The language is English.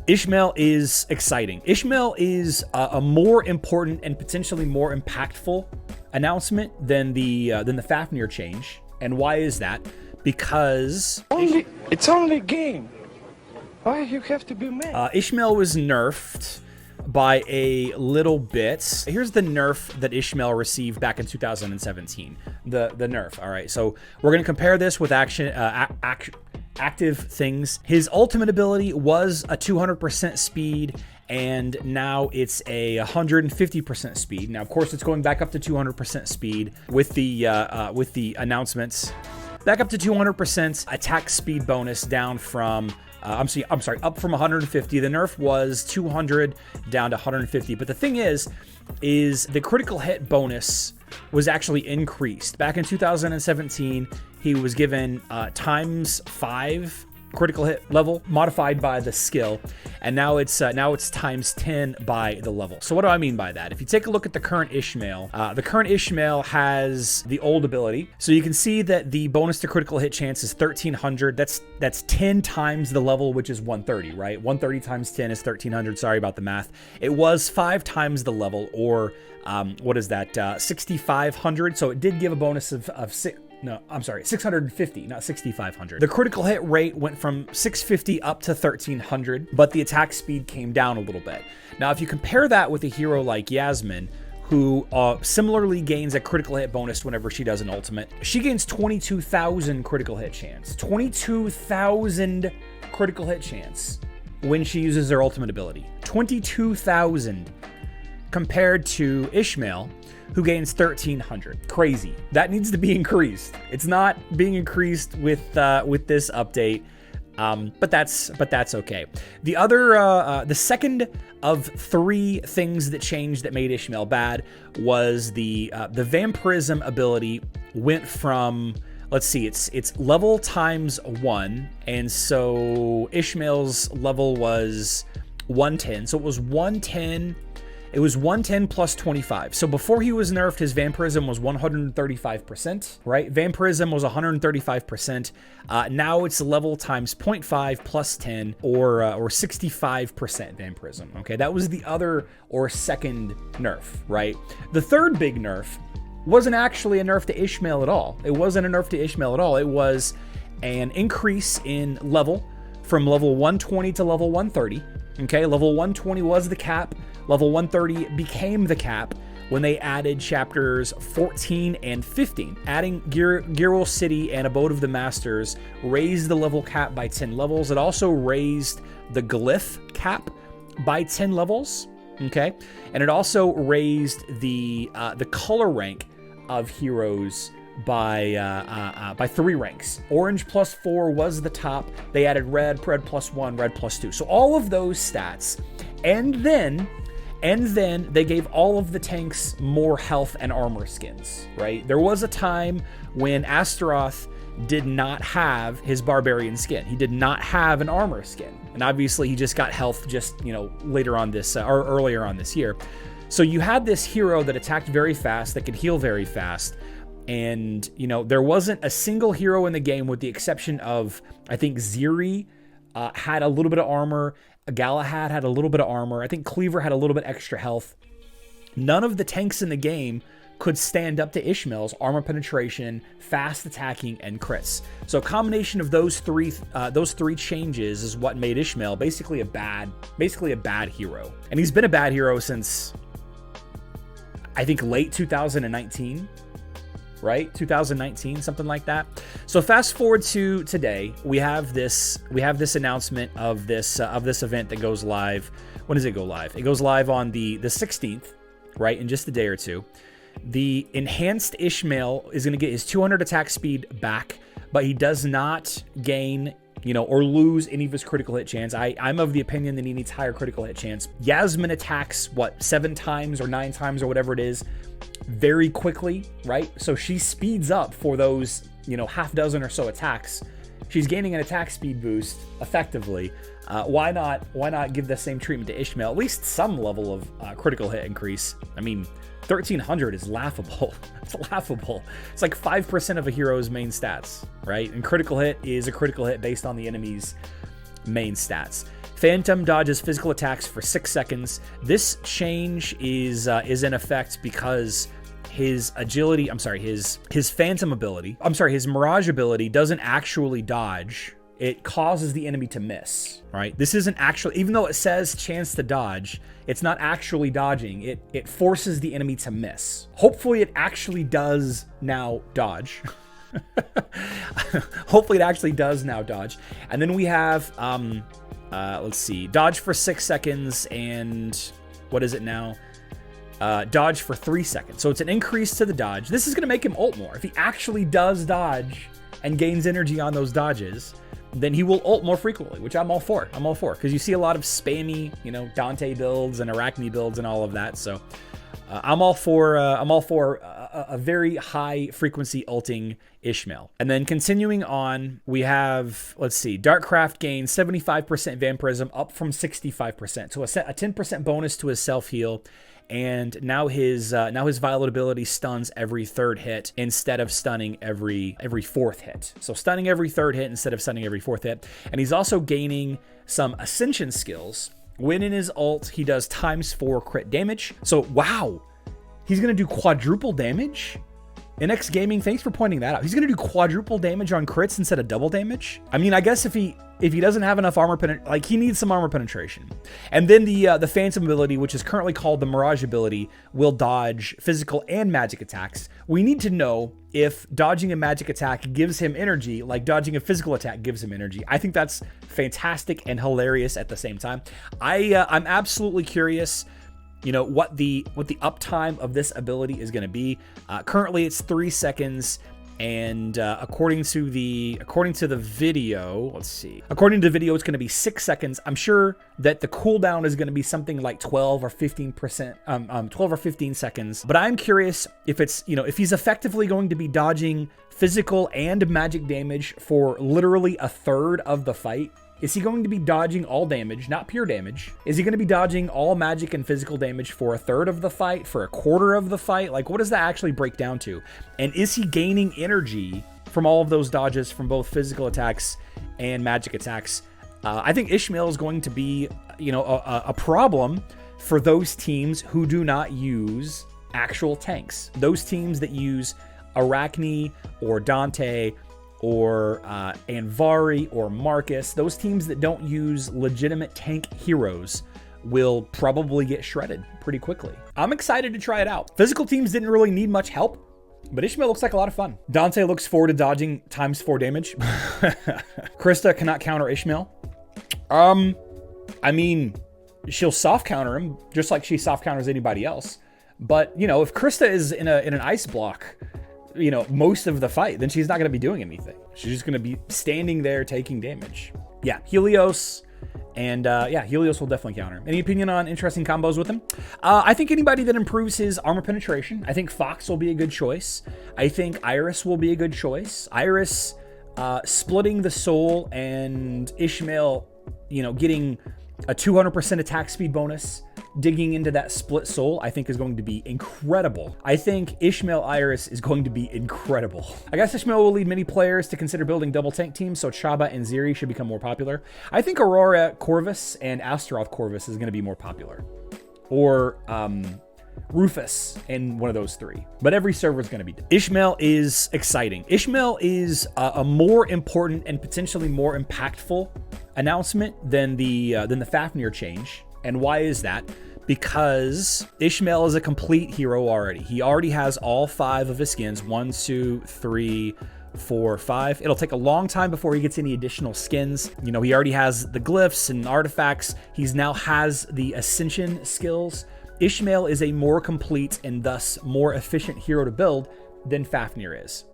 Ishmael is exciting. Ishmael is a more important and potentially more impactful announcement than the Fafnir change. And why is that? Because it's only a game. Why you have to be mad? Ishmael was nerfed by a little bit. Here's the nerf that Ishmael received back in 2017. The nerf. All right, so we're gonna compare this with active things. His ultimate ability was a 200% speed, and now it's a 150% speed. Now, of course, it's going back up to 200% speed with the announcements. Back up to 200% attack speed bonus, down from I'm sorry, up from 150. The nerf was 200 down to 150. But the thing is the critical hit bonus was actually increased. Back in 2017, he was given ×5 critical hit level modified by the skill, and now it's ×10 by the level. So what do I mean by that? If you take a look at the current Ishmael has the old ability. So you can see that the bonus to critical hit chance is 1300. That's 10 times the level, which is 130, right? 130 times 10 is 1300. Sorry about the math. It was 5 times the level, or what is that? 6500. So it did give a bonus of 650, not 6,500. The critical hit rate went from 650 up to 1,300, but the attack speed came down a little bit. Now, if you compare that with a hero like Yasmin, who similarly gains a critical hit bonus whenever she does an ultimate, she gains 22,000 critical hit chance. 22,000 critical hit chance when she uses her ultimate ability. 22,000 compared to Ishmael, who gains 1,300. Crazy. That needs to be increased. It's not being increased with this update, but that's okay. The second of 3 things that changed that made Ishmael bad was the vampirism ability went from, let's see, it's level ×1, and so Ishmael's level was 110. So it was 110. It was 110 plus 25. So before he was nerfed, his vampirism was 135%, right? Vampirism was 135%. Now it's level times 0.5 plus 10, or 65% vampirism. Okay, that was the other or second nerf, right? The third big nerf wasn't actually a nerf to Ishmael at all. It wasn't a nerf to Ishmael at all. It was an increase in level from level 120 to level 130. Okay, level 120 was the cap. Level 130 became the cap when they added chapters 14 and 15. Adding Girl City and Abode of the Masters raised the level cap by 10 levels. It also raised the glyph cap by 10 levels. Okay, and it also raised the color rank of heroes by 3 ranks. Orange plus 4 was the top. They added red plus 1, red plus 2. So all of those stats, and then they gave all of the tanks more health and armor skins, right? There was a time when Astaroth did not have his barbarian skin. He did not have an armor skin. And obviously he just got health just, later on this, or earlier on this year. So you had this hero that attacked very fast, that could heal very fast. And, there wasn't a single hero in the game, with the exception of, I think, Ziri had a little bit of armor. Galahad had a little bit of armor. I think Cleaver had a little bit extra health. None of the tanks in the game could stand up to Ishmael's armor penetration, fast attacking, and crits. So a combination of those three changes is what made Ishmael basically a bad hero. And he's been a bad hero since, I think, late 2019. Right? 2019, something like that. So fast forward to today, we have this announcement of this event that goes live. When does it go live? It goes live on the 16th, right? In just a day or two. The enhanced Ishmael is going to get his 200 attack speed back, but he does not gain, or lose any of his critical hit chance. I'm of the opinion that he needs higher critical hit chance. Yasmin attacks, 7 times or 9 times or whatever it is, very quickly, right? So she speeds up for those, half dozen or so attacks. She's gaining an attack speed boost effectively. Why not give the same treatment to Ishmael? At least some level of critical hit increase. I mean, 1,300 is laughable. It's laughable. It's like 5% of a hero's main stats, right? And critical hit is a critical hit based on the enemy's main stats. Phantom dodges physical attacks for 6 seconds. This change is in effect because his agility, his phantom ability, his mirage ability doesn't actually dodge. It causes the enemy to miss, right? This isn't actually, even though it says chance to dodge, it's not actually dodging. It forces the enemy to miss. Hopefully it actually does now dodge. Hopefully it actually does now dodge. And then we have, let's see, dodge for 6 seconds and what is it now? Dodge for 3 seconds. So it's an increase to the dodge. This is going to make him ult more. If he actually does dodge and gains energy on those dodges, then he will ult more frequently, which I'm all for. I'm all for, because you see a lot of spammy, Dante builds and Arachne builds and all of that. So I'm all for a very high frequency ulting Ishmael. And then continuing on, we have, let's see, Darkcraft gains 75% vampirism up from 65%. So a 10% bonus to his self-heal. And now his violet ability stuns every 3rd hit instead of stunning every 4th hit. So stunning every 3rd hit instead of stunning every 4th hit. And he's also gaining some ascension skills. When in his ult, he does ×4 crit damage. So wow, he's gonna do quadruple damage? NX Gaming, thanks for pointing that out. He's gonna do quadruple damage on crits instead of double damage. I mean, I guess if he doesn't have enough armor he needs some armor penetration. And then the Phantom ability, which is currently called the Mirage ability, will dodge physical and magic attacks. We need to know if dodging a magic attack gives him energy, like dodging a physical attack gives him energy. I think that's fantastic and hilarious at the same time. I'm absolutely curious, what the uptime of this ability is going to be. Currently, it's 3 seconds. And according to the video, let's see. According to the video, it's going to be 6 seconds. I'm sure that the cooldown is going to be something like 12 or 15%, 12 or 15 seconds. But I'm curious if it's, if he's effectively going to be dodging physical and magic damage for literally a 1/3 of the fight. Is he going to be dodging all damage, not pure damage? Is he going to be dodging all magic and physical damage for a 1/3 of the fight, for a 1/4 of the fight? Like, what does that actually break down to? And is he gaining energy from all of those dodges from both physical attacks and magic attacks? I think Ishmael is going to be, a problem for those teams who do not use actual tanks. Those teams that use Arachne or Dante or Anvari or Marcus, those teams that don't use legitimate tank heroes will probably get shredded pretty quickly. I'm excited to try it out. Physical teams didn't really need much help, but Ishmael looks like a lot of fun. Dante looks forward to dodging ×4 damage. Krista cannot counter Ishmael. I mean, she'll soft counter him just like she soft counters anybody else. But, if Krista is in an ice block, most of the fight, then she's not going to be doing anything. She's just going to be standing there taking damage. Yeah, Helios. And Helios will definitely counter. Any opinion on interesting combos with him? I think anybody that improves his armor penetration. I think Fox will be a good choice. I think Iris will be a good choice. Iris splitting the soul and Ishmael, getting a 200% attack speed bonus, digging into that split soul, I think is going to be incredible. I think Ishmael Iris is going to be incredible. I guess Ishmael will lead many players to consider building double tank teams, so Chaba and Zeri should become more popular. I think Aurora Corvus and Astaroth Corvus is going to be more popular. Or Rufus in one of those 3. But every server is going to be different. Ishmael is exciting. Ishmael is a more important and potentially more impactful announcement than the Fafnir change. And why is that? Because Ishmael is a complete hero already. He already has all 5 of his skins. 1, 2, 3, 4, 5. It'll take a long time before he gets any additional skins. He already has the glyphs and artifacts. He's now has the ascension skills. Ishmael is a more complete and thus more efficient hero to build than Fafnir is.